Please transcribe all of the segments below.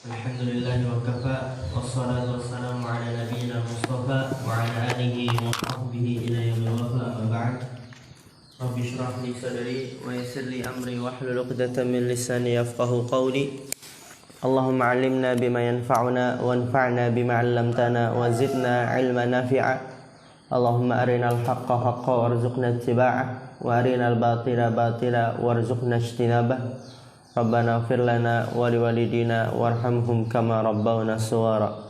Alhamdulillah wa kafa wassalatu wassalamu ala nabiyyina Mustafa wa ala alihi wa sahbihi ila yaumil wafa amma ba'd. Rabbi shrah li sadri wa yassir li amri wahlul 'uqdatam min lisani yafqahu qawli. Allahumma 'allimna bima yanfa'una wanfa'na bima 'allamtana wa zidna 'ilman nafi'a. Allahumma arinal haqqa haqqan warzuqna ittiba'ah wa arinal batila batila warzuqna ijtinabah. Rabbana ighfir lana wa liwalidina warhamhum kama rabbawna shighara.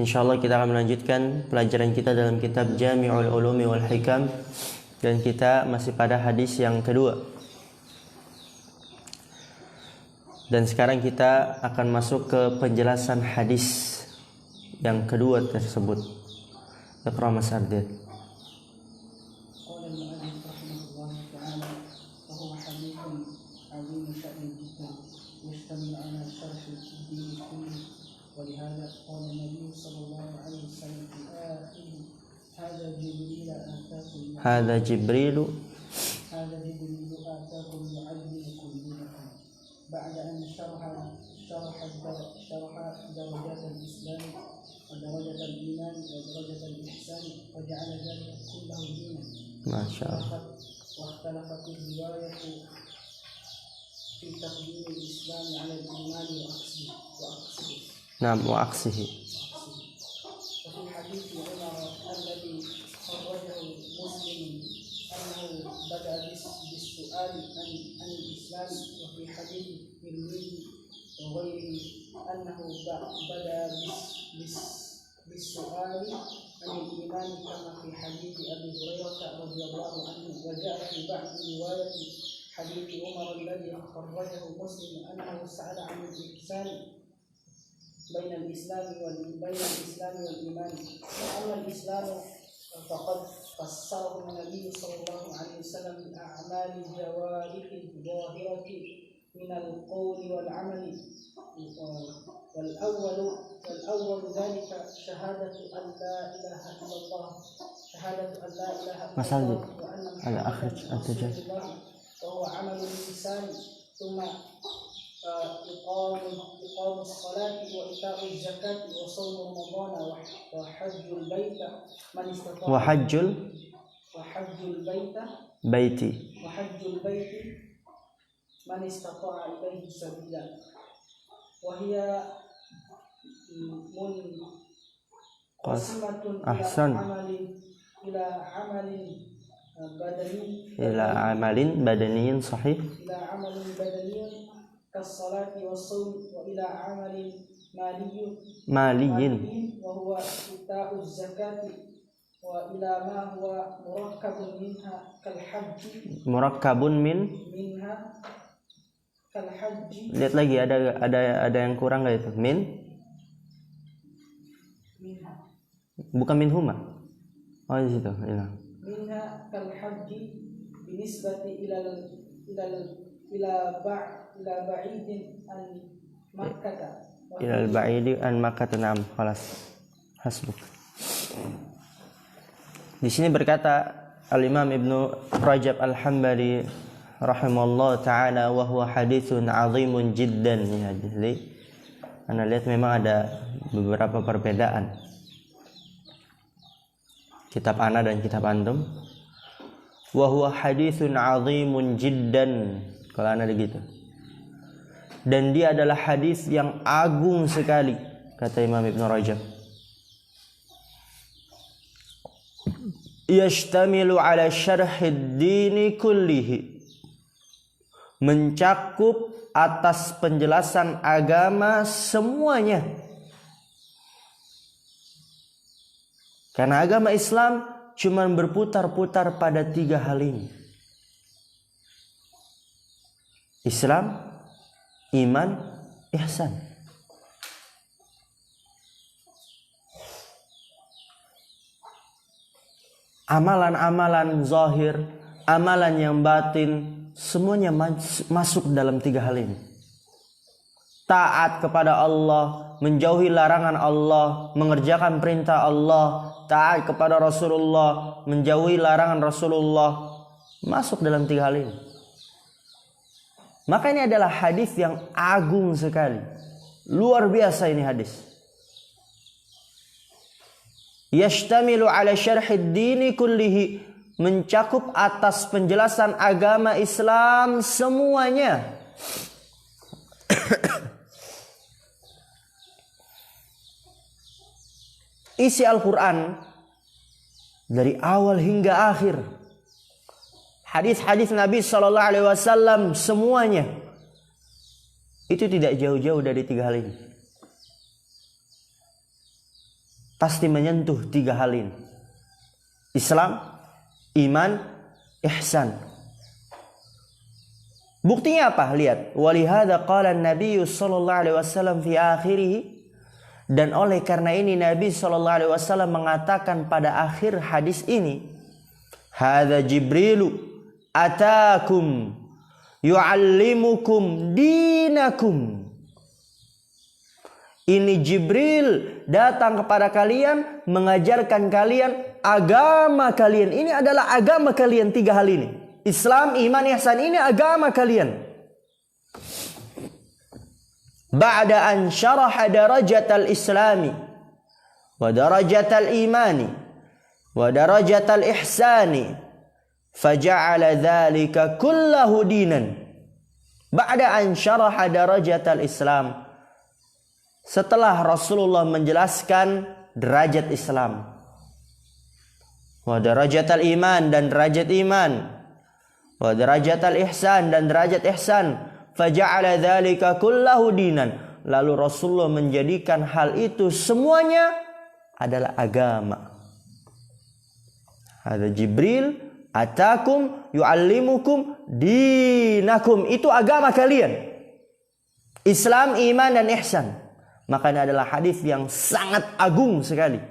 Insyaallah kita akan melanjutkan pelajaran kita dalam kitab Jami'ul Ulumi wal Hikam, dan kita masih pada hadis yang kedua. Dan sekarang kita akan masuk ke penjelasan hadis yang kedua tersebut. Iqra Mas Ardit. ولهذا قال النبي صلى الله عليه وسلم في آخره هذا جبريل آتاكم يعلمكم دينكم بعد أن شرح درجات الإسلام ودرجة الإيمان ودرجة الإحسان وجعل ذلك كله دينا ما شاء الله. واختلفت الرواية في تقديم الإسلام على الإيمان وعكسه. نعم وعكسه. وفي حديث عمر الذي خرجه مسلم أنه بدأ بالسؤال عن الإسلام، وفي حديث الترمذي وغيره أنه بدأ بالسؤال عن الإيمان كما في حديث أبي هريرة رضي الله عنه. وجاء في بعض رواية حديث عمر الذي خرجه مسلم أنه سأل عن الإحسان بين الإسلام والإيمان. أما الإسلام فقد فسره النبي صلى الله عليه وسلم بأعمال الجوارح الظاهرة من القول والعمل، والأول ذلك شهادة أن لا إله إلا الله وأن محمدا رسول الله، وهو عمل اللسان، ثم إقام الصلاة وإيتاء الزكاة وصوم رمضان وحج البيت من استطاع وحج البيت من استطاع إليه سبيلا. وهي منقسمة إلى عمل بدني صحيح، إلى عمل بدني كالصلاة والصوم، وإلى عمل مالي وهو إيتاء الزكاة، وإلى ما هو مركب منها كالحج. Lihat lagi ada yang kurang nggak itu? Bukan minhuma. Oh di situ. Ya. Minha kalhajj binisbati ila ba'idin an Makkah. Ila ba'idin an Makkah. Naam, khalas. Hasbuk. Di sini berkata Al-Imam Ibnu Rajab Al-Hambali rahimahullah ta'ala, wa huwa haditsun 'azimun jiddan. Ya, jadi Anda lihat memang ada beberapa perbedaan kitab ana dan kitab antum. Wa huwa haditsun 'azimun jiddan, kalau Anda begitu. Dan dia adalah hadis yang agung sekali, kata Imam Ibnu Rajab. Yashtamilu ala syarhid dini kullihi, mencakup atas penjelasan agama semuanya. Karena agama Islam cuma berputar-putar pada 3 hal ini: Islam, iman, ihsan. Amalan-amalan zahir, amalan yang batin, semuanya masuk dalam 3 hal ini. Taat kepada Allah, menjauhi larangan Allah, mengerjakan perintah Allah, taat kepada Rasulullah, menjauhi larangan Rasulullah, masuk dalam 3 hal ini. Maka ini adalah hadis yang agung sekali. Luar biasa ini hadis. Yashtamilu ala syarhid dini kullihi, mencakup atas penjelasan agama Islam semuanya. Isi Al-Quran dari awal hingga akhir, hadis-hadis Nabi SAW semuanya itu tidak jauh-jauh dari 3 hal ini. Pasti menyentuh 3 hal ini: Islam, iman, ihsan. Buktinya apa? Lihat, walihada qala an-nabiy sallallahu alaihi wasallam fi akhirih, dan oleh karena ini Nabi sallallahu alaihi wasallam mengatakan pada akhir hadis ini, hadza Jibrilu atakum yuallimukum dinakum. Ini Jibril datang kepada kalian mengajarkan kalian agama kalian. Ini adalah agama kalian, 3 hal ini. Islam, iman, ihsan, ini agama kalian. Ba'da an syaraha darajatal islami wa darajatal imani wa darajatal ihsani faja'ala dzalika kullahu dinan. Ba'da an syaraha darajatal islam, setelah Rasulullah menjelaskan derajat Islam, wa darajatal iman, dan derajat iman, wa darajatal ihsan, dan derajat ihsan, faja'ala dzalika kullahu dinan, lalu Rasulullah menjadikan hal itu semuanya adalah agama. Ada Jibril atakum yuallimukum dinakum, itu agama kalian, Islam, iman, dan ihsan. Maka ini adalah hadis yang sangat agung sekali.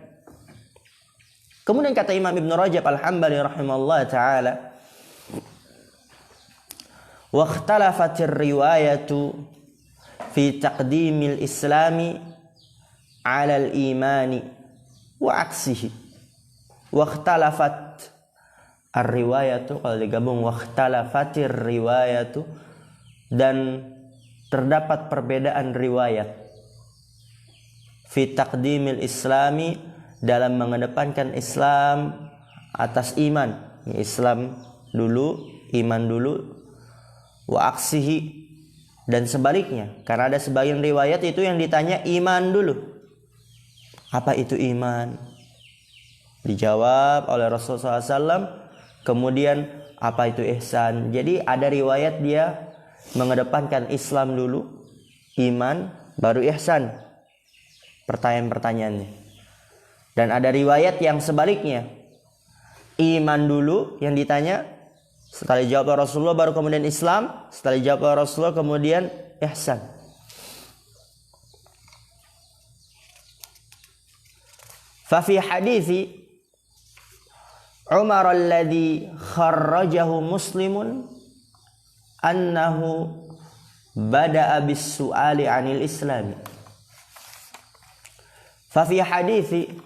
Kemudian kata Imam Ibn Rajab Al-Hambali rahimahullah ta'ala, واختلفت الرواية في تقديم الإسلام على الإيمان وعكسه. واختلفت الرواية, kalau digabung واختلفت الرواية, dan terdapat perbedaan riwayat fi taqdimil islami, dalam mengedepankan Islam atas iman. Islam dulu, iman dulu. Wa aksihi, dan sebaliknya. Karena ada sebagian riwayat itu yang ditanya iman dulu. Apa itu iman? Dijawab oleh Rasulullah SAW. Kemudian apa itu ihsan? Jadi ada riwayat dia mengedepankan Islam dulu, iman, baru ihsan. Pertanyaan-pertanyaannya. Dan ada riwayat yang sebaliknya. Iman dulu yang ditanya, setelah dijawab oleh Rasulullah baru kemudian Islam, setelah dijawab oleh Rasulullah kemudian ihsan. Fa fi hadithi Umar alladhi kharrajahu Muslimun annahu bada'a bis su'ali 'anil Islam. Fa fi hadithi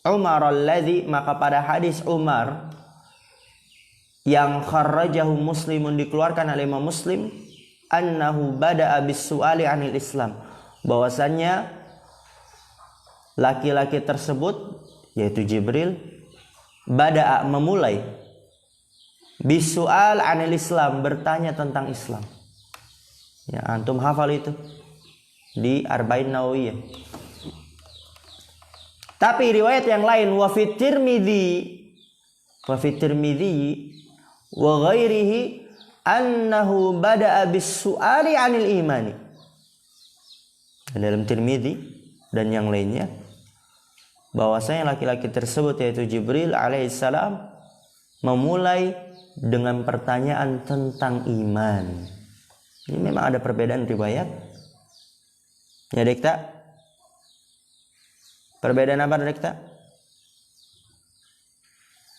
Umar alladhi, maka pada hadis Umar yang kharrajahu Muslimun, dikeluarkan oleh Imam Muslim, annahu bada'a bis su'ali 'anil Islam, bahwasannya laki-laki tersebut yaitu Jibril bada'a, memulai, bis su'al 'anil Islam, bertanya tentang Islam. Ya, antum hafal itu di Arba'in Nawawiyah. Tapi riwayat yang lain, wa fi Tirmidzi wa ghairihi annahu bada'a bis su'ali 'anil imani. Dalam Tirmidzi dan yang lainnya, bahwasanya laki-laki tersebut yaitu Jibril alaihissalam memulai dengan pertanyaan tentang iman. Ini memang ada perbedaan riwayat. Ya, Dekta? Perbedaan apa, Dekta?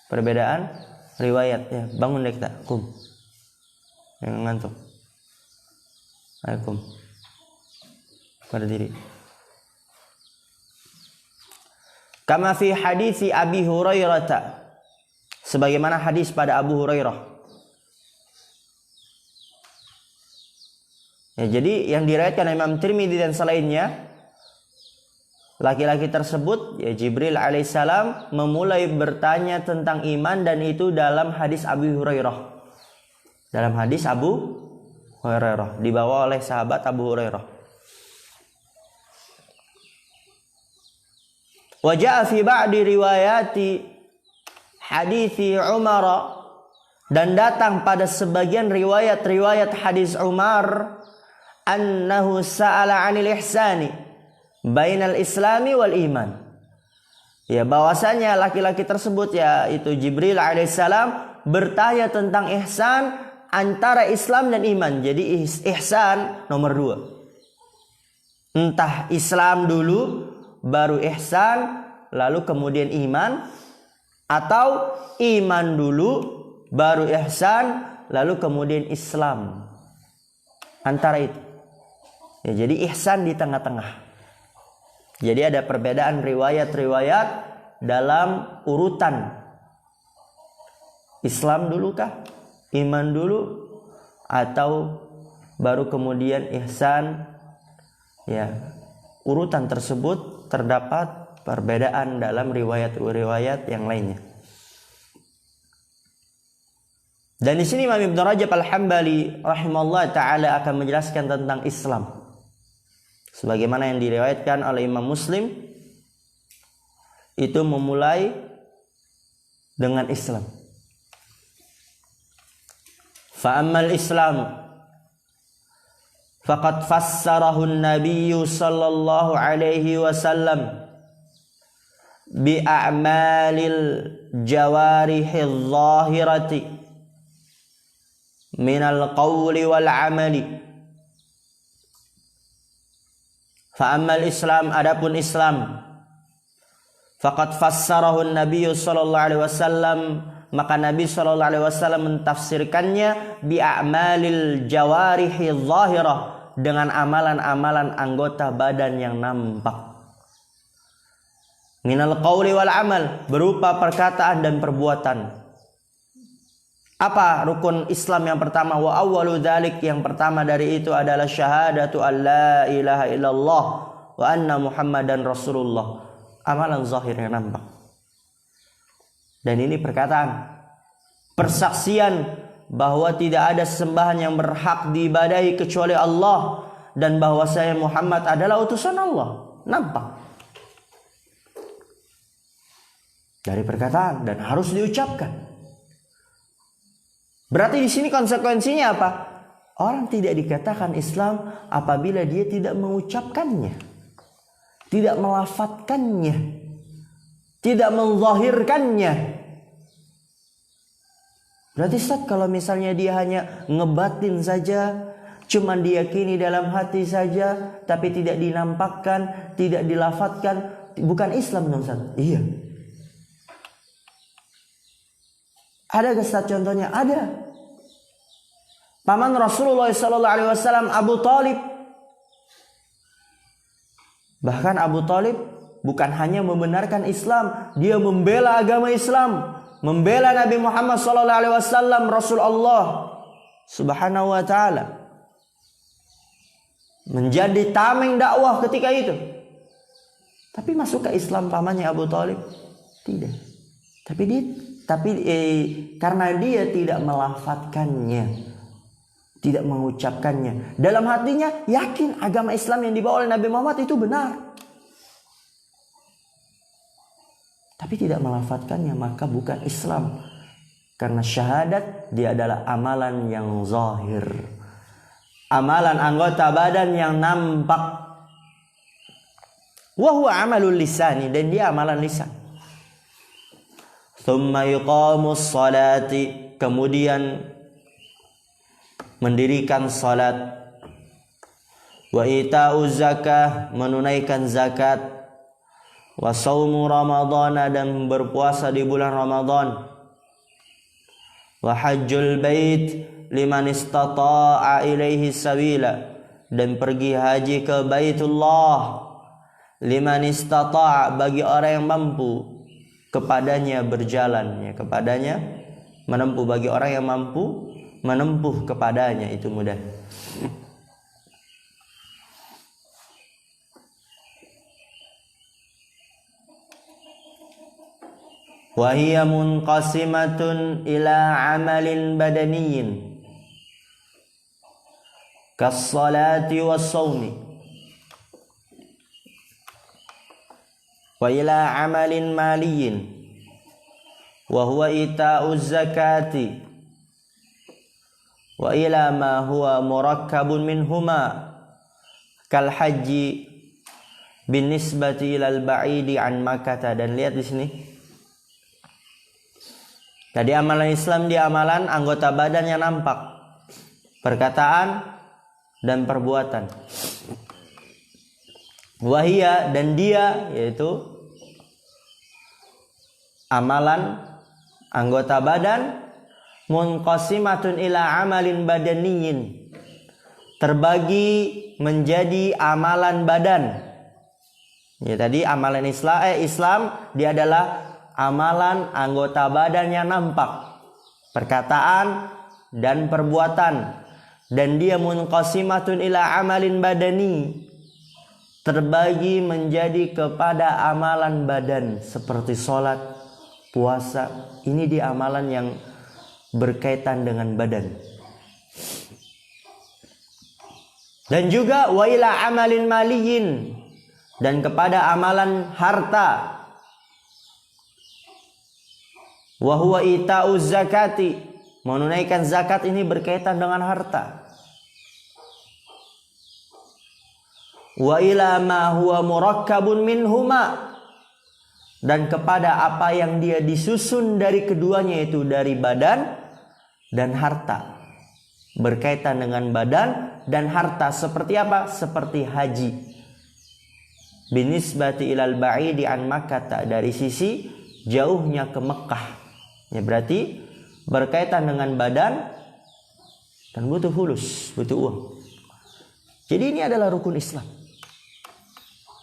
Perbedaan riwayat, ya. Bangun Dekta, kum. Jangan ngantuk. Ayo kum. Berdiri. Kama fi hadisi Abi Hurairah, sebagaimana hadis pada Abu Hurairah. Ya, jadi yang diriwayatkan Imam Tirmidzi dan selainnya, laki-laki tersebut, ya Jibril alaihissalam memulai bertanya tentang iman, dan itu dalam hadis Abu Hurairah. Dalam hadis Abu Hurairah dibawa oleh sahabat Abu Hurairah. Wa jaa fi ba'di riwayati hadits Umar, dan datang pada sebagian riwayat hadis Umar, annahu sa'ala 'anil ihsani bainal islami wal iman. Ya, bahwasanya laki-laki tersebut, yaitu Jibril alaihissalam, bertanya tentang ihsan antara Islam dan iman. Jadi ihsan nomor 2. Entah Islam dulu baru ihsan, lalu kemudian iman, atau iman dulu baru ihsan, lalu kemudian Islam. Antara itu. Ya, jadi ihsan di tengah-tengah. Jadi ada perbedaan riwayat-riwayat dalam urutan. Islam dulu kah? Iman dulu, atau baru kemudian ihsan? Ya, urutan tersebut terdapat perbedaan dalam riwayat-riwayat yang lainnya. Dan di sini Imam Ibnu Rajab Al-Hambali rahimahullah taala akan menjelaskan tentang Islam, sebagaimana yang diriwayatkan oleh Imam Muslim, itu memulai dengan Islam. Fa'ammal Islam faqad fassarahu an-nabiy sallallahu alaihi wasallam bi a'malil jawarihil zahirati minal qawli wal amali. Fa'ammal Islam, adapun Islam, faqad fassarahu an-nabiy sallallahu alaihi wasallam, maka Nabi sallallahu alaihi wasallam mentafsirkannya bi a'malil jawarihi zahirah, dengan amalan-amalan anggota badan yang nampak. Minal qawli wal amal, berupa perkataan dan perbuatan. Apa rukun Islam yang pertama? Wa awwalu dzalik, yang pertama dari itu adalah syahadatu alla ilaha illallah wa anna Muhammadan Rasulullah. Amalan zahir yang nampak. Dan ini perkataan, persaksian bahwa tidak ada sembahan yang berhak diibadahi kecuali Allah, dan bahwa saya Muhammad adalah utusan Allah. Nampak dari perkataan dan harus diucapkan. Berarti di sini konsekuensinya apa? Orang tidak dikatakan Islam apabila dia tidak mengucapkannya, tidak melafadzkannya, tidak menzahirkannya. Berarti Ustaz, kalau misalnya dia hanya ngebatin saja, cuma diyakini dalam hati saja, tapi tidak dinampakkan, tidak dilafadzkan, bukan Islam dong Ustaz? Iya. Ada gak Ustaz contohnya? Ada. Paman Rasulullah SAW, Abu Talib. Bahkan Abu Talib bukan hanya membenarkan Islam, dia membela agama Islam, membela Nabi Muhammad SAW, Rasul Allah Subhanahu wa ta'ala, menjadi tameng dakwah ketika itu. Tapi masuk ke Islam pamannya Abu Talib? Tidak. Tapi karena dia tidak melafadzkannya, tidak mengucapkannya, dalam hatinya yakin agama Islam yang dibawa oleh Nabi Muhammad itu benar, tapi tidak melafadzkannya, maka bukan Islam. Karena syahadat dia adalah amalan yang zahir, amalan anggota badan yang nampak. Wa huwa amalul lisani, dan dia amalan lisan. Tsumma yuqamus salati, kemudian mendirikan salat. Wa ita'uz zakah, menunaikan zakat. Wa saumu ramadhana, dan berpuasa di bulan Ramadan. Wa hajjul bait liman istata'a ilaihi sabila, dan pergi haji ke Baitullah liman istata'a, bagi orang yang mampu kepadanya berjalan, ya, kepadanya menempuh, bagi orang yang mampu menempuh kepadanya, itu mudah. wa hiya munqasimatun ila amalin badaniyin kas-salati was-shaumi wa ila amalin maliyin wa huwa ita'uz zakati wa ila ma huwa murakkabun minhuma kal haji binisbati ilal ba'idi an Makkah. Dan lihat di sini. Tadi amalan Islam di amalan anggota badan yang nampak, perkataan dan perbuatan. Wahia dan dia, yaitu amalan anggota badan, munqasimatun ila amalin badaniyin, terbagi menjadi amalan badan. Ya, tadi amalan Islam dia adalah amalan anggota badan yang nampak, perkataan dan perbuatan. Dan dia munqasimatun ila amalin badani, terbagi menjadi kepada amalan badan seperti sholat, puasa. Ini di amalan yang berkaitan dengan badan. Dan juga wa ila amalin maliyin, dan kepada amalan harta. Wa huwa ita'uz zakati, menunaikan zakat ini berkaitan dengan harta. Wa ila ma huwa murakkabun minhuma, dan kepada apa yang dia disusun dari keduanya, yaitu dari badan dan harta. Berkaitan dengan badan dan harta seperti apa? Seperti haji. Binisbati ilal ba'idi an Makkah, dari sisi jauhnya ke Mekah. Ya, berarti berkaitan dengan badan dan butuh fulus, butuh uang. Jadi ini adalah rukun Islam.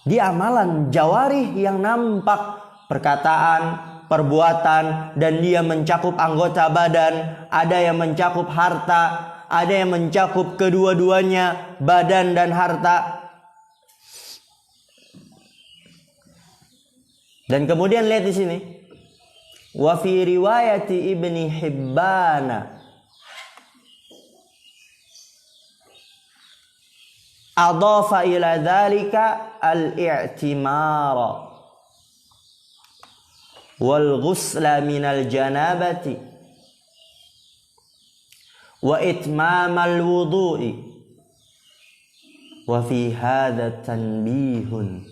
Di amalan jawarih yang nampak, perkataan, perbuatan, dan dia mencakup anggota badan, ada yang mencakup harta, ada yang mencakup kedua-duanya, badan dan harta. Dan kemudian lihat di sini. Wa fi riwayati Ibni Hibban adafa ila dzalika al-i'timar wal ghusla minal janabati wa itmamal wudu'i wa fi hadha tanbihun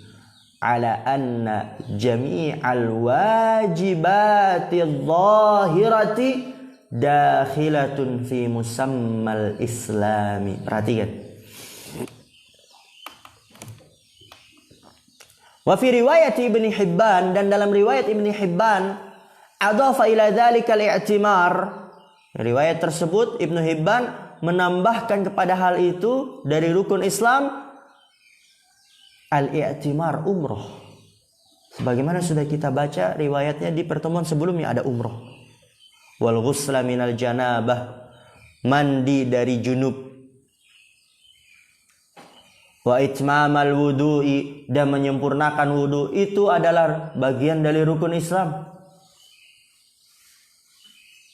ala anna jami'al wajibati adh-dhahirati dakhilatun fi musammal islami. Perhatikan. Wa fi riwayat Ibni Hibban, dan dalam riwayat Ibni Hibban, adafa ila dzalika al-i'timar. Riwayat tersebut Ibnu Hibban menambahkan kepada hal itu dari rukun Islam al-i'timar, umroh. Sebagaimana sudah kita baca riwayatnya di pertemuan sebelumnya, ada umroh. Wal ghusla minal janabah, mandi dari junub. Wa itmamal wudu'i, dan menyempurnakan wudu. Itu adalah bagian dari rukun Islam.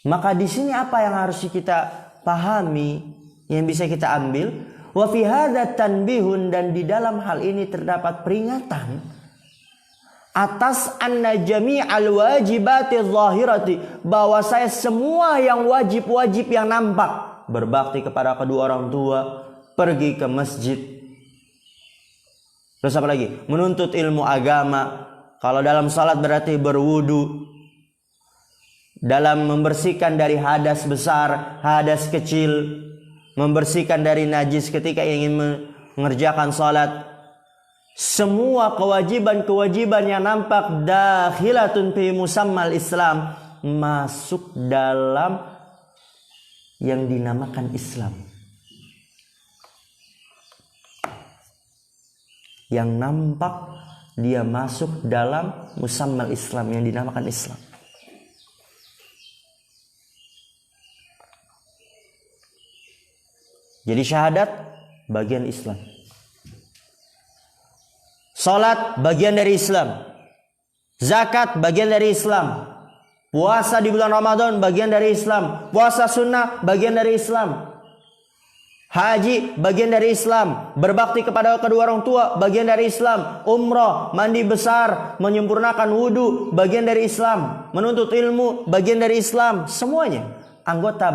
Maka di sini apa yang harus kita pahami, yang bisa kita ambil? Wa fi hadza tanbihun, dan di dalam hal ini terdapat peringatan atas anna jami'al wajibati dhahirati, bahwa saya semua yang wajib-wajib yang nampak, berbakti kepada kedua orang tua, pergi ke masjid, terus apa lagi? Menuntut ilmu agama. Kalau dalam salat berarti berwudu, dalam membersihkan dari hadas besar, hadas kecil, membersihkan dari najis ketika ingin mengerjakan salat. Semua kewajiban-kewajiban yang nampak dakhilatun fi musammal Islam, masuk dalam yang dinamakan Islam. Yang nampak dia masuk dalam musammal Islam, yang dinamakan Islam. Jadi syahadat bagian Islam. Salat bagian dari Islam. Zakat bagian dari Islam. Puasa di bulan Ramadan bagian dari Islam. Puasa sunnah bagian dari Islam. Haji bagian dari Islam. Berbakti kepada kedua orang tua bagian dari Islam. Umrah, mandi besar, menyempurnakan wudhu bagian dari Islam. Menuntut ilmu bagian dari Islam. Semuanya anggota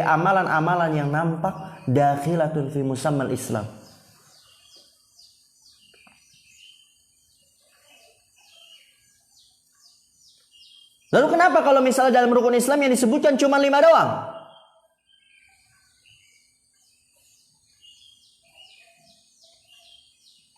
amalan-amalan yang nampak dakhilatun fi musammal Islam. Lalu kenapa kalau misalnya dalam rukun Islam yang disebutkan cuma 5 doang?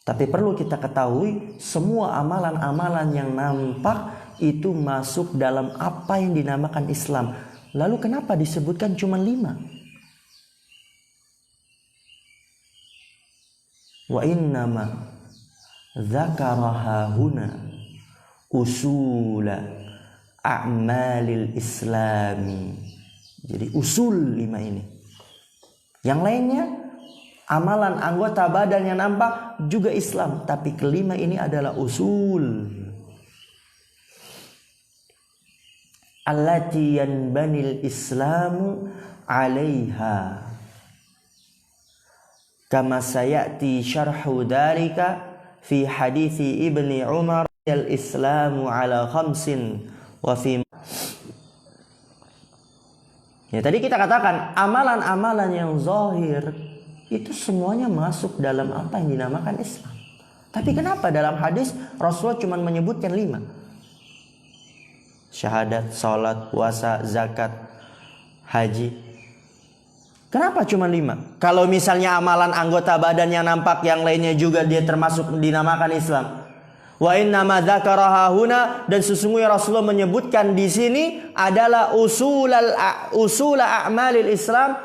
Tapi perlu kita ketahui, semua amalan-amalan yang nampak itu masuk dalam apa yang dinamakan Islam. Lalu kenapa disebutkan cuma 5? Wa innama dzakaraha huna usula a'malil islami. Jadi usul 5 ini. Yang lainnya amalan anggota badan yang nampak juga Islam, tapi kelima ini adalah usul. Allati yanbanil islamu 'alaiha. Kama sayati syarhu dzalika fi hadithi Ibni Umar al-islamu 'ala khamsin. Ya, tadi kita katakan amalan-amalan yang zahir itu semuanya masuk dalam apa yang dinamakan Islam. Tapi kenapa dalam hadis Rasulullah cuma menyebutkan 5? Syahadat, salat, puasa, zakat, haji. Kenapa cuma 5? Kalau misalnya amalan anggota badan yang nampak yang lainnya juga dia termasuk dinamakan Islam. Wa inna ma dzakaraha huna, dan sesungguhnya Rasulullah menyebutkan di sini adalah usul a'malil Islam.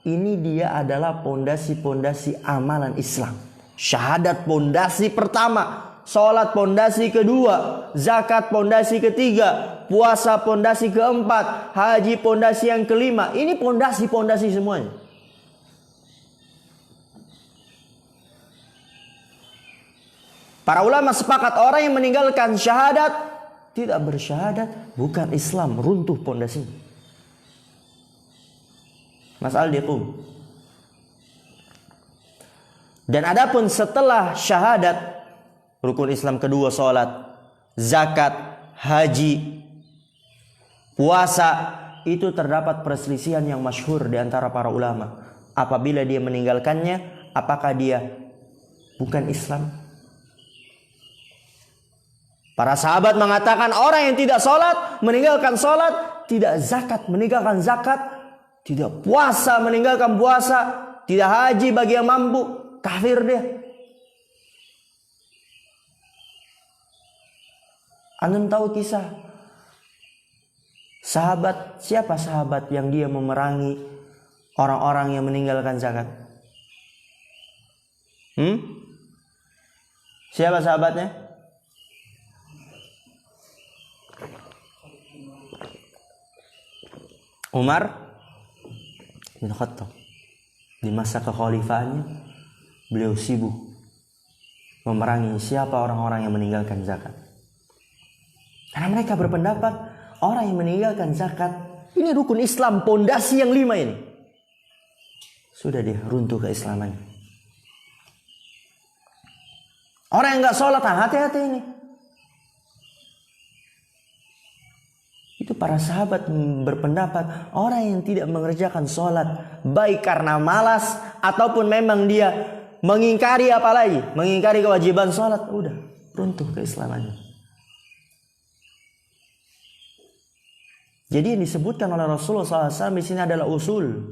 Ini dia adalah pondasi-pondasi amalan Islam. Syahadat pondasi pertama, salat pondasi kedua, zakat pondasi ketiga, puasa pondasi keempat, haji pondasi yang kelima. Ini pondasi-pondasi semuanya. Para ulama sepakat orang yang meninggalkan syahadat, tidak bersyahadat, bukan Islam, runtuh pondasinya. Mas Aldi qum. Dan adapun setelah syahadat, rukun Islam kedua salat, zakat, haji, puasa, itu terdapat perselisihan yang masyhur di antara para ulama. Apabila dia meninggalkannya, apakah dia bukan Islam? Para sahabat mengatakan orang yang tidak sholat, meninggalkan sholat, tidak zakat, meninggalkan zakat, tidak puasa, meninggalkan puasa, tidak haji bagi yang mampu, kafir dia. Antum tahu kisah sahabat, siapa sahabat yang dia memerangi orang-orang yang meninggalkan zakat? Siapa sahabatnya? Umar bin Khattab. Di masa kekhalifahannya beliau sibuk memerangi siapa orang-orang yang meninggalkan zakat. Karena mereka berpendapat orang yang meninggalkan zakat ini rukun Islam, pondasi yang 5 ini. Sudah dia runtuh keislamannya. Orang yang gak sholat, hati-hati ini. Itu para sahabat berpendapat orang yang tidak mengerjakan sholat, baik karena malas ataupun memang dia mengingkari apalagi, mengingkari kewajiban sholat, udah runtuh keislamannya. Jadi yang disebutkan oleh Rasulullah SAW di sini adalah usul,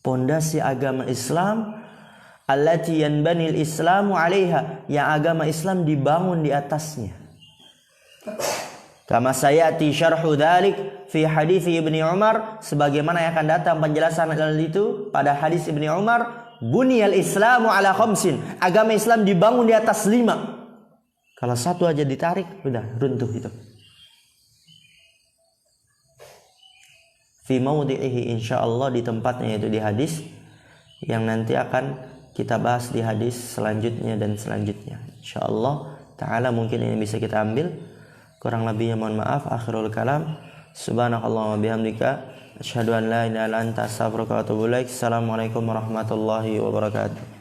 pondasi agama Islam, allati yanbanil Islamu 'alaiha, yang agama Islam dibangun di atasnya. Kama sayati syarhu dzalik fi hadis Ibni Umar, sebagaimana yang akan datang penjelasan hal itu pada hadis Ibni Umar, buniyal Islamu ala khamsin, agama Islam dibangun di atas 5. Kalau satu aja ditarik, udah runtuh itu. Fi maudhi'ihi, insyaallah di tempatnya, yaitu di hadis yang nanti akan kita bahas di hadis selanjutnya dan selanjutnya. Insyaallah taala mungkin ini bisa kita ambil. Kurang lebihnya mohon maaf. Akhirul kalam. Subhanakallahumma bihamdika asyhadu an la ilaha illa anta astaghfiruka wa atubu ilaik. Assalamualaikum warahmatullahi wabarakatuh.